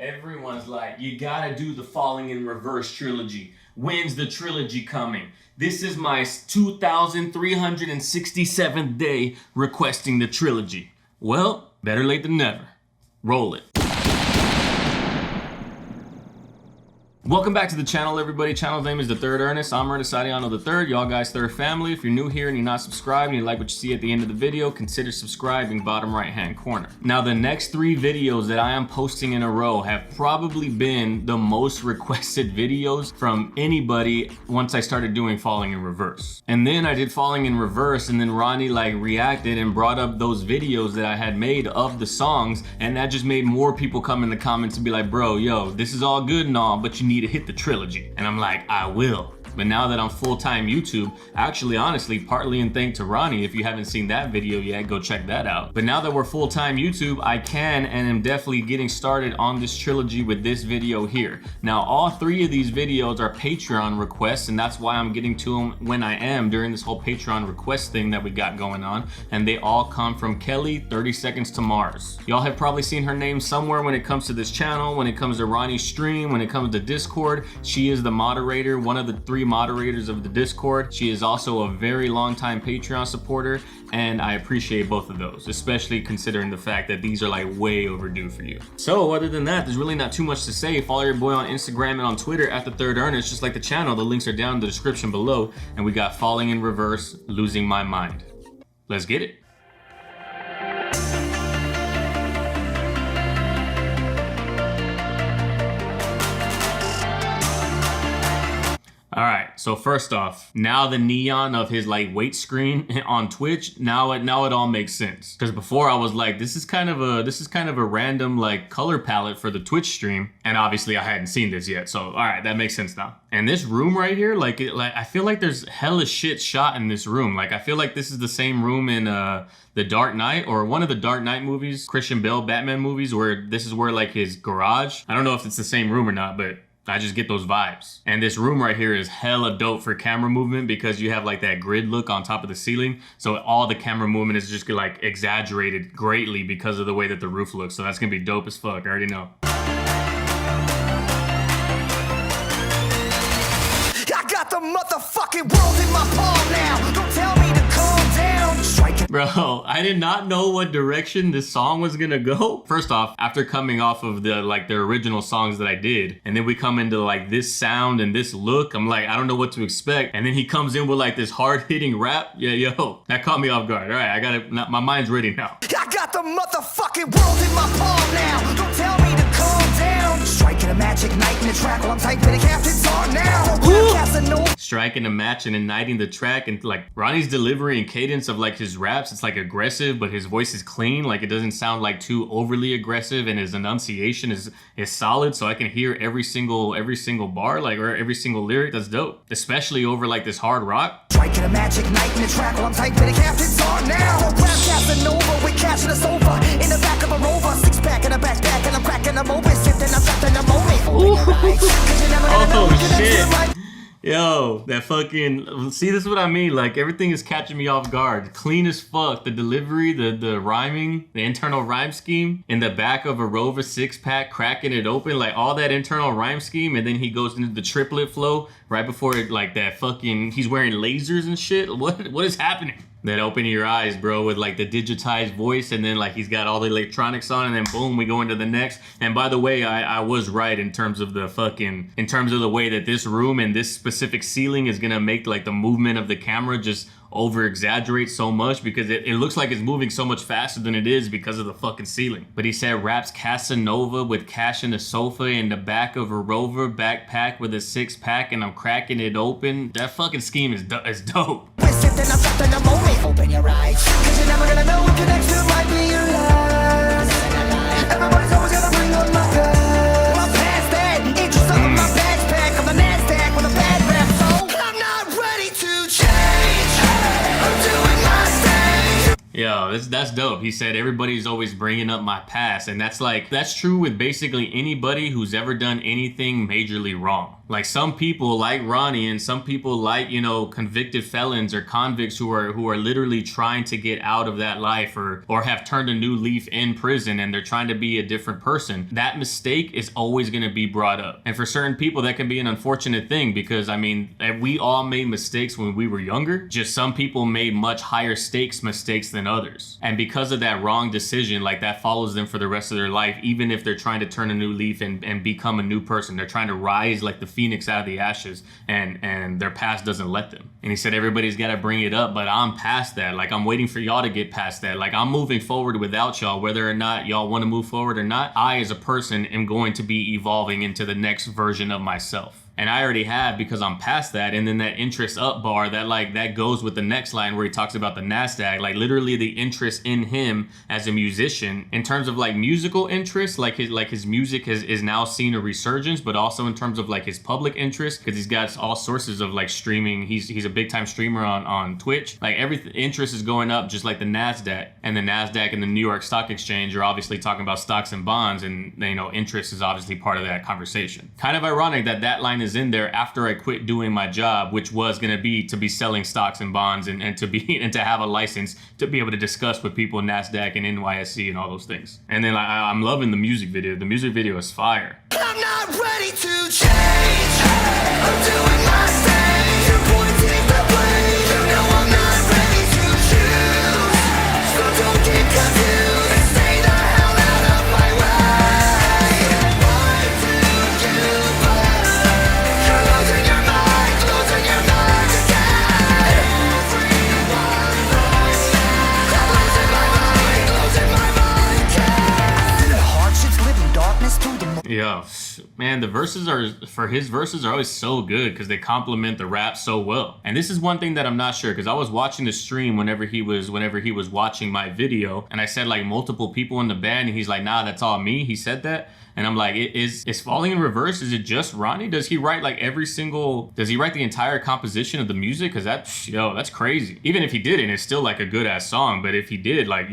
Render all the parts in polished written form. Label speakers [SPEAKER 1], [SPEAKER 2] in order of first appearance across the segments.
[SPEAKER 1] Everyone's like, you gotta do the Falling in Reverse trilogy. When's the trilogy coming? This is my 2,367th day requesting the trilogy. Well, better late than never. Roll it. Welcome back to the channel, everybody. Channel's name is TheThirdErnest. I'm Ernest Ariano III, y'all guys' third family. If you're new here and you're not subscribed and you like what you see at the end of the video, consider subscribing, bottom right hand corner. Now, the next 3 videos that I am posting in a row have probably been the most requested videos from anybody once I started doing Falling in Reverse. And then I did Falling in Reverse, and then Ronnie reacted and brought up those videos that I had made of the songs, and that just made more people come in the comments and be like, bro, yo, this is all good and all, but you need to hit the trilogy. And I'm like, I will. But now that I'm full-time YouTube, actually, honestly, partly in thanks to Ronnie, if you haven't seen that video yet, go check that out. But now that we're full-time YouTube, I can and am definitely getting started on this trilogy with this video here. Now, all 3 of these videos are Patreon requests, and that's why I'm getting to them when I am during this whole Patreon request thing that we got going on. And they all come from Kelly, 30 Seconds to Mars. Y'all have probably seen her name somewhere when it comes to this channel, when it comes to Ronnie's stream, when it comes to Discord. She is the moderator, one of the 3 moderators of the Discord. She is also a very long time Patreon supporter, and I appreciate both of those, especially considering the fact that these are way overdue for you. So other than that, there's really not too much to say. Follow your boy on Instagram and on Twitter at TheThirdErnest, just like the channel. The links are down in the description below. And we got Falling in Reverse, Losing My Mind. Let's get it. All right, so first off, now the neon of his weight screen on Twitch, now it all makes sense. Because before I was like, this is kind of a random color palette for the Twitch stream, and obviously I hadn't seen this yet. So all right, that makes sense now. And this room right here, I feel like there's hella shit shot in this room. I feel like this is the same room in The Dark Knight, or one of the Dark Knight movies, Christian Bale Batman movies, where this is where his garage. I don't know if it's the same room or not, but I just get those vibes. And this room right here is hella dope for camera movement because you have that grid look on top of the ceiling. So all the camera movement is just exaggerated greatly because of the way that the roof looks. So that's gonna be dope as fuck, I already know. I got the motherfucking world in my palm now. Don't tell me to calm down. Bro, I did not know what direction this song was gonna go. First off, after coming off of the original songs that I did, and then we come into this sound and this look, I'm I don't know what to expect. And then he comes in with this hard-hitting rap. Yeah, yo, that caught me off guard. All right, I got it. My mind's ready now. I got the motherfucking world in my palm now. Don't tell me to calm down. Striking a magic night in the track while I'm typing the captain's on now. Striking a match and igniting the track, and Ronnie's delivery and cadence of his raps, it's aggressive, but his voice is clean. It doesn't sound too overly aggressive, and his enunciation is solid, so I can hear every single bar, or every single lyric. That's dope, especially over this hard rock. Striking a magic night in the track while I'm typing the captain's on now. Rap Casanova, we catching us over in the back of a Rover, 6-pack in a backpack, and I'm cracking them open, sitting up in the moment. Oh shit. Yo, that fucking, see, this is what I mean. Everything is catching me off guard. Clean as fuck. The delivery, the rhyming, the internal rhyme scheme in the back of a Rover 6-pack, cracking it open, all that internal rhyme scheme. And then he goes into the triplet flow right before it, that fucking, he's wearing lasers and shit. What is happening? Then open your eyes, bro, with the digitized voice, and then he's got all the electronics on, and then boom, we go into the next. And by the way, I was right in terms of the way that this room and this specific ceiling is gonna make the movement of the camera just over exaggerate so much, because it looks like it's moving so much faster than it is because of the fucking ceiling. But he said raps Casanova with cash in the sofa in the back of a Rover backpack with a 6-pack, and I'm cracking it open. That fucking scheme is dope. Open your eyes, 'cause you're never gonna know what your next two might be your last. Everybody's always gonna bring up my past. My past that, interest of my backpack, on the NASDAQ with a bad rap, so I'm not ready to change. I'm doing my thing. Yo, that's dope. He said everybody's always bringing up my past, and that's true with basically anybody who's ever done anything majorly wrong. Like some people like Ronnie and some people like, you know, convicted felons or convicts who are literally trying to get out of that life or have turned a new leaf in prison and they're trying to be a different person. That mistake is always going to be brought up. And for certain people that can be an unfortunate thing because I mean, we all made mistakes when we were younger. Just some people made much higher stakes mistakes than others. And because of that wrong decision, like that follows them for the rest of their life, even if they're trying to turn a new leaf and become a new person. They're trying to rise like the phoenix out of the ashes and their past doesn't let them. And he said everybody's got to bring it up, but I'm past that. Like I'm waiting for y'all to get past that. Like I'm moving forward without y'all, whether or not y'all want to move forward or not. I as a person am going to be evolving into the next version of myself. And I already have because I'm past that. And then that interest up bar that goes with the next line where he talks about the NASDAQ, like literally the interest in him as a musician in terms of like musical interest, like his music is now seen a resurgence, but also in terms of like his public interest, because he's got all sources of like streaming. He's a big time streamer on Twitch. Like everything interest is going up just like the NASDAQ, and the NASDAQ and the New York Stock Exchange are obviously talking about stocks and bonds, and you know, interest is obviously part of that conversation. Kind of ironic that line is in there after I quit doing my job, which was going to be selling stocks and bonds and to have a license to be able to discuss with people in NASDAQ and NYSE and all those things. And then I'm loving the music video. The music video is fire.
[SPEAKER 2] I'm not ready to change. I'm doing my thing. You're pointing the blame. You know I'm not ready to choose. So don't get confused and stay the hell out of my way. Why do you bother? You're losing your mind again. Everyone knows now. I'm losing my mind again. Hardships live in darkness to the
[SPEAKER 1] Yeah, man, his verses are always so good because they complement the rap so well. And this is one thing that I'm not sure, because I was watching the stream whenever he was watching my video, and I said like multiple people in the band, and he's like, nah, that's all me. He said that. And I'm like, is Falling in Reverse, is it just Ronnie? Does he write like does he write the entire composition of the music? Because that's crazy. Even if he didn't, it's still like a good ass song. But if he did, like,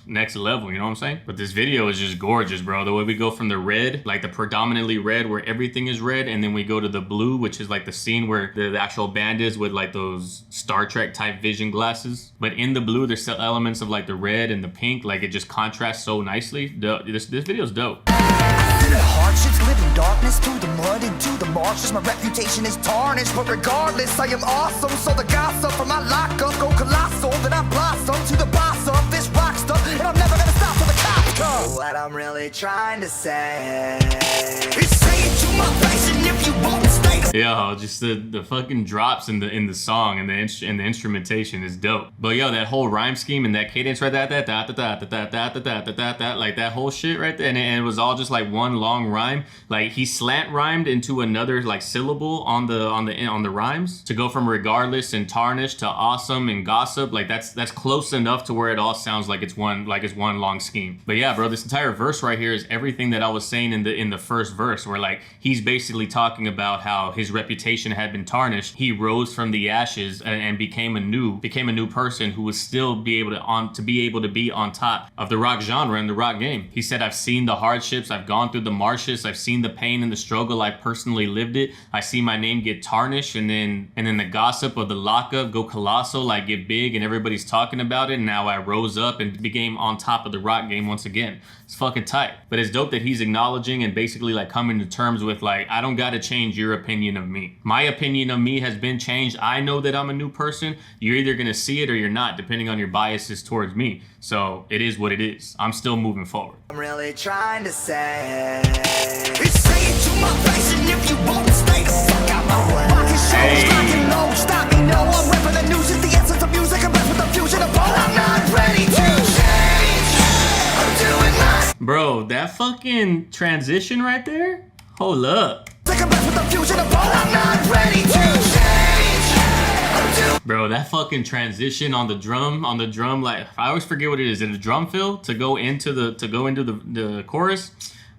[SPEAKER 1] next level, you know what I'm saying? But this video is just gorgeous, bro. The way we go from the red, like the predominantly red where everything is red, and then we go to the blue, which is like the scene where the actual band is with like those Star Trek type vision glasses. But in the blue, there's still elements of like the red and the pink, like it just contrasts so nicely. This video is dope.
[SPEAKER 2] Hardships live in darkness, to the mud and to the marshes. My reputation is tarnished, but regardless, I am awesome. So the gossip from my lockup go colossal. Then I blossom to the boss of this rock stuff, and I'm never gonna stop till the cops come. What I'm really trying to say is say it to my face, and if you won't stay.
[SPEAKER 1] Yo, just the fucking drops in the song and the instrumentation is dope. But yo, that whole rhyme scheme and that cadence right there, like that whole shit right there, and it was all just like one long rhyme. Like he slant rhymed into another like syllable on the rhymes to go from regardless and tarnish to awesome and gossip. Like that's close enough to where it all sounds like it's one long scheme. But yeah, bro, this entire verse right here is everything that I was saying in the first verse, where like he's basically talking about how his reputation had been tarnished. He rose from the ashes and became a new person who would still be able to be on top of the rock genre and the rock game. He said, I've seen the hardships, I've gone through the marshes, I've seen the pain and the struggle, I personally lived it. I see my name get tarnished, and then the gossip of the lockup go colossal, like get big and everybody's talking about it. And now I rose up and became on top of the rock game once again. It's fucking tight. But it's dope that he's acknowledging and basically like coming to terms with like, I don't gotta change your opinion of me. My opinion of me has been changed. I know that I'm a new person. You're either gonna see it or you're not, depending on your biases towards me. So it is what it is. I'm still moving forward.
[SPEAKER 2] I'm really trying to say is say it to my face, and if you won't stay the fuck out my way. Stop me, no, I'm repping the news. It's the essence of music. I'm with the fusion of all. I'm not ready to change. I'm doing my
[SPEAKER 1] bro, that fucking transition right there. Hold up.
[SPEAKER 2] I'm with the fusion of all. I'm not ready to change.
[SPEAKER 1] Bro, that fucking transition on the drum, like I always forget what it is. Is it a drum fill to go into the chorus?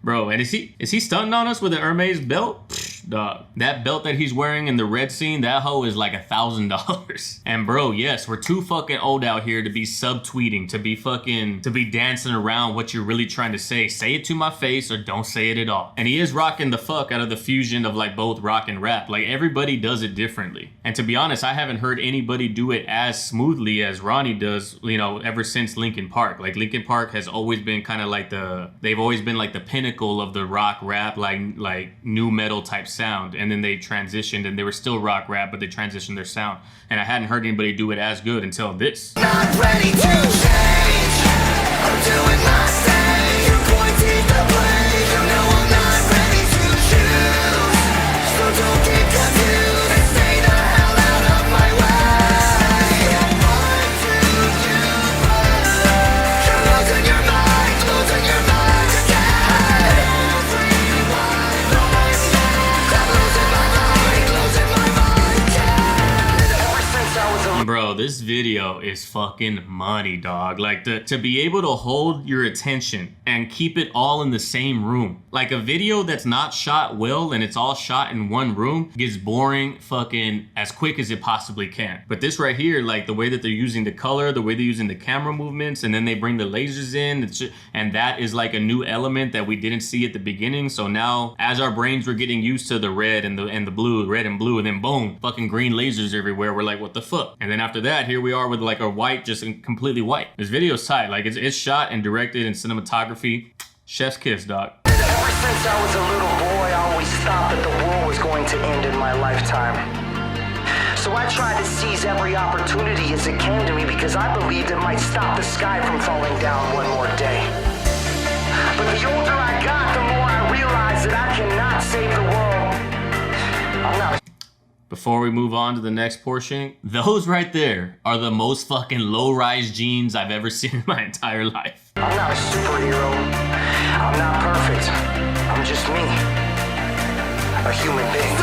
[SPEAKER 1] Bro, and is he stunting on us with the Hermes belt? dog. That belt that he's wearing in the red scene, that hoe is like $1,000. And bro, yes, we're too fucking old out here to be subtweeting, to be dancing around what you're really trying to say. Say it to my face or don't say it at all. And he is rocking the fuck out of the fusion of like both rock and rap. Like everybody does it differently. And to be honest, I haven't heard anybody do it as smoothly as Ronnie does, you know, ever since Linkin Park. Like Linkin Park has always been kind of like they've always been like the pinnacle of the rock rap, like new metal type sound. And then they transitioned and they were still rock rap, but they transitioned their sound. And I hadn't heard anybody do it as good until this.
[SPEAKER 2] Not ready to change. I'm doing my thing. You're pointing the blame. You know I'm not ready to choose. So don't get confused and stay the hell out of my way. I'm too you're losing your mind again. Everyone knows that I'm losing my mind again. Ever since I was a
[SPEAKER 1] Bro, this video is fucking money, dog. Like to be able to hold your attention and keep it all in the same room. Like a video that's not shot well and it's all shot in one room gets boring fucking as quick as it possibly can. But this right here, like the way that they're using the color, the way they're using the camera movements, and then they bring the lasers in, and that is like a new element that we didn't see at the beginning. So now as our brains were getting used to the red and the blue, red and blue, and then boom, fucking green lasers everywhere, we're like, what the fuck? And then after that, here we are with like a white, just completely white. This video's tight. Like it's shot and directed in cinematography. Chef's kiss, dog.
[SPEAKER 3] Ever since I was a little boy, I always thought that the world was going to end in my lifetime. So I tried to seize every opportunity as it came to me because I believed it might stop the sky from falling down one more day. But the older I got, the more I realized that I cannot save the world. I'm not.
[SPEAKER 1] Before we move on to the next portion, those right there are the most fucking low-rise jeans I've ever seen in my entire life.
[SPEAKER 3] I'm not a superhero. I'm not perfect. I'm just me. A human being.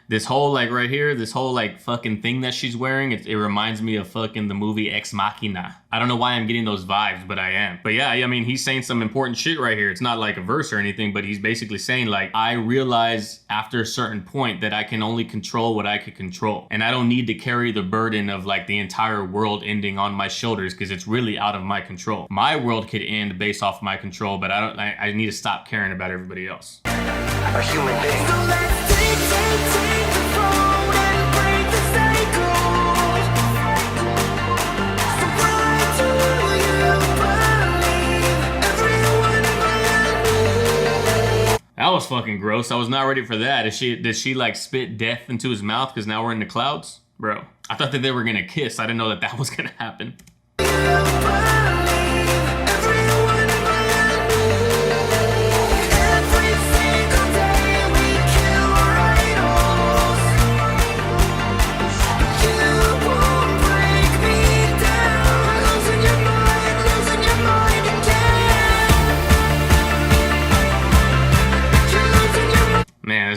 [SPEAKER 1] This whole like right here, this whole like fucking thing that she's wearing, it reminds me of fucking the movie Ex Machina. I don't know why I'm getting those vibes, but I am. But yeah, I mean, he's saying some important shit right here. It's not like a verse or anything, but he's basically saying like, I realize after a certain point that I can only control what I can control. And I don't need to carry the burden of like the entire world ending on my shoulders because it's really out of my control. My world could end based off my control, but I need to stop caring about everybody else.
[SPEAKER 3] A human being.
[SPEAKER 1] That was fucking gross. I was not ready for that. Did she like spit death into his mouth because now we're in the clouds? Bro, I thought that they were gonna kiss. I didn't know that that was gonna happen. Man,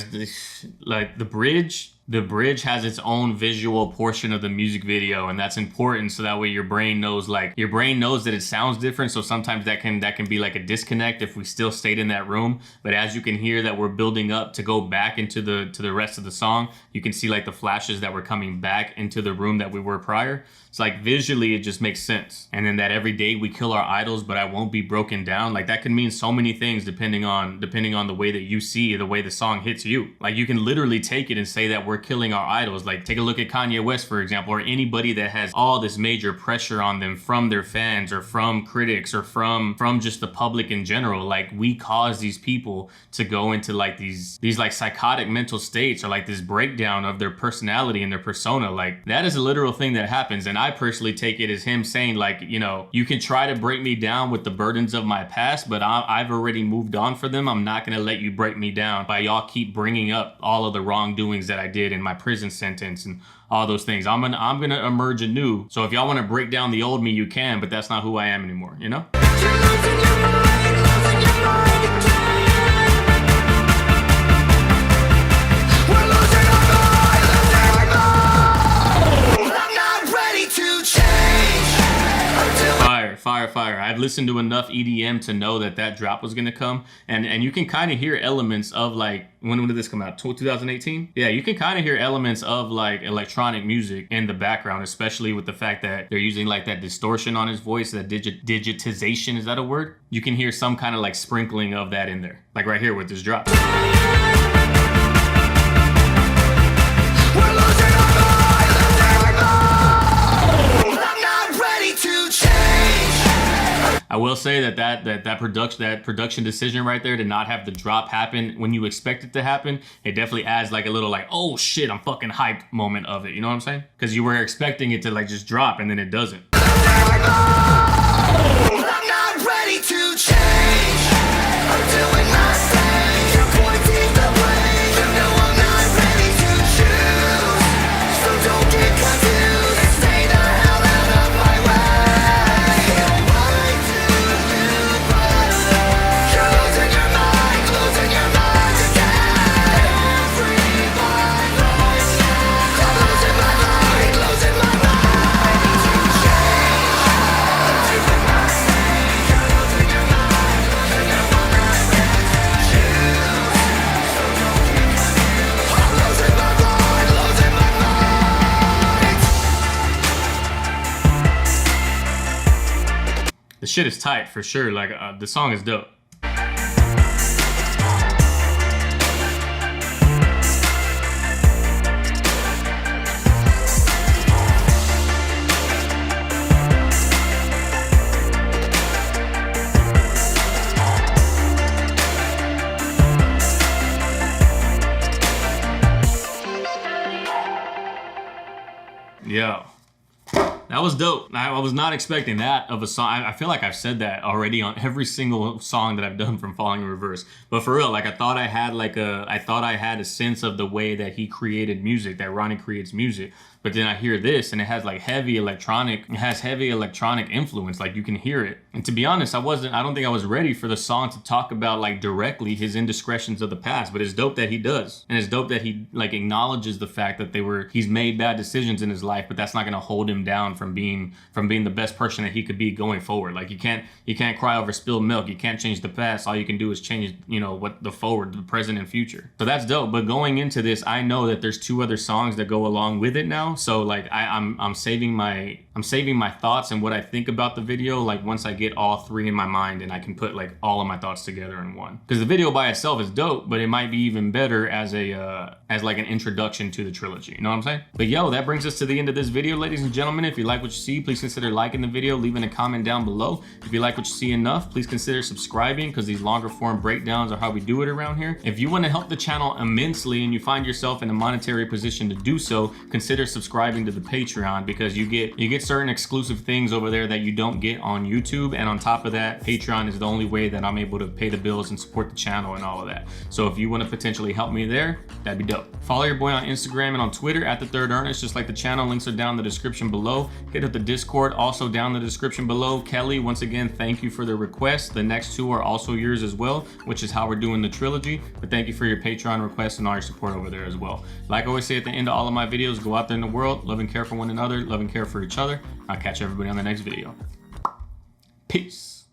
[SPEAKER 1] like the bridge has its own visual portion of the music video, and that's important so that way your brain knows that it sounds different. So sometimes that can be like a disconnect if we still stayed in that room. But as you can hear that we're building up to go back into the rest of the song, you can see like the flashes that we're coming back into the room that we were prior. It's like visually it just makes sense. And then that every day we kill our idols, but I won't be broken down. Like that can mean so many things depending on the way that you see the way the song hits you. Like you can literally take it and say that we're killing our idols. Like take a look at Kanye West, for example, or anybody that has all this major pressure on them from their fans or from critics or from just the public in general. Like we cause these people to go into like these like psychotic mental states or like this breakdown of their personality and their persona. Like that is a literal thing that happens. And I personally take it as him saying like, you know, you can try to break me down with the burdens of my past, but I've already moved on for them. I'm not going to let you break me down by y'all keep bringing up all of the wrongdoings that I did in my prison sentence and all those things. I'm gonna emerge anew. So if y'all want to break down the old me, you can, but that's not who I am anymore, you know? Fire. I've listened to enough EDM to know that that drop was gonna come, and you can kind of hear elements of like, when did this come out? 2018? Yeah, you can kind of hear elements of like electronic music in the background, especially with the fact that they're using like that distortion on his voice, that digitization, is that a word? You can hear some kind of like sprinkling of that in there, like right here with this drop. I will say that production decision right there to not have the drop happen when you expect it to happen, it definitely adds like a little like, oh shit, I'm fucking hyped moment of it. You know what I'm saying? Because you were expecting it to like just drop and then it doesn't. I'm not ready to change. I'm doing my thing. You're pointing the blame. You know I'm not ready to choose. So don't get confused and stay the hell out of my way. The shit is tight for sure. Like the song is dope. Yo. That was dope. I was not expecting that of a song. I feel like I've said that already on every single song that I've done from Falling in Reverse. But for real, like I thought I had a sense of the way that he created music, that Ronnie creates music. But then I hear this and it has like heavy electronic influence, like you can hear it. And to be honest, I don't think I was ready for the song to talk about like directly his indiscretions of the past, but it's dope that he does. And it's dope that he like acknowledges the fact that he's made bad decisions in his life, but that's not gonna hold him down from being the best person that he could be going forward. Like you can't cry over spilled milk. You can't change the past. All you can do is change, what the forward, the present and future. So that's dope. But going into this, I know that there's 2 other songs that go along with it now. So like I'm saving my thoughts and what I think about the video, like once I get all 3 in my mind and I can put like all of my thoughts together in one. Because the video by itself is dope, but it might be even better as like an introduction to the trilogy. You know what I'm saying? But yo, that brings us to the end of this video, ladies and gentlemen. If you like what you see, please consider liking the video, leaving a comment down below. If you like what you see enough, please consider subscribing, because these longer form breakdowns are how we do it around here. If you want to help the channel immensely and you find yourself in a monetary position to do so, consider subscribing to the Patreon, because you get certain exclusive things over there that you don't get on YouTube. And on top of that, Patreon is the only way that I'm able to pay the bills and support the channel and all of that. So if you want to potentially help me there, that'd be dope. Follow your boy on Instagram and on Twitter at TheThirdErnest, just like the channel. Links are down in the description below. Hit up the Discord, also down in the description below. Kelly, once again, thank you for the request. The next 2 are also yours as well, which is how we're doing the trilogy. But thank you for your Patreon requests and all your support over there as well. Like I always say at the end of all of my videos, go out there in the world, love and care for one another, love and care for each other. I'll catch everybody on the next video. Peace.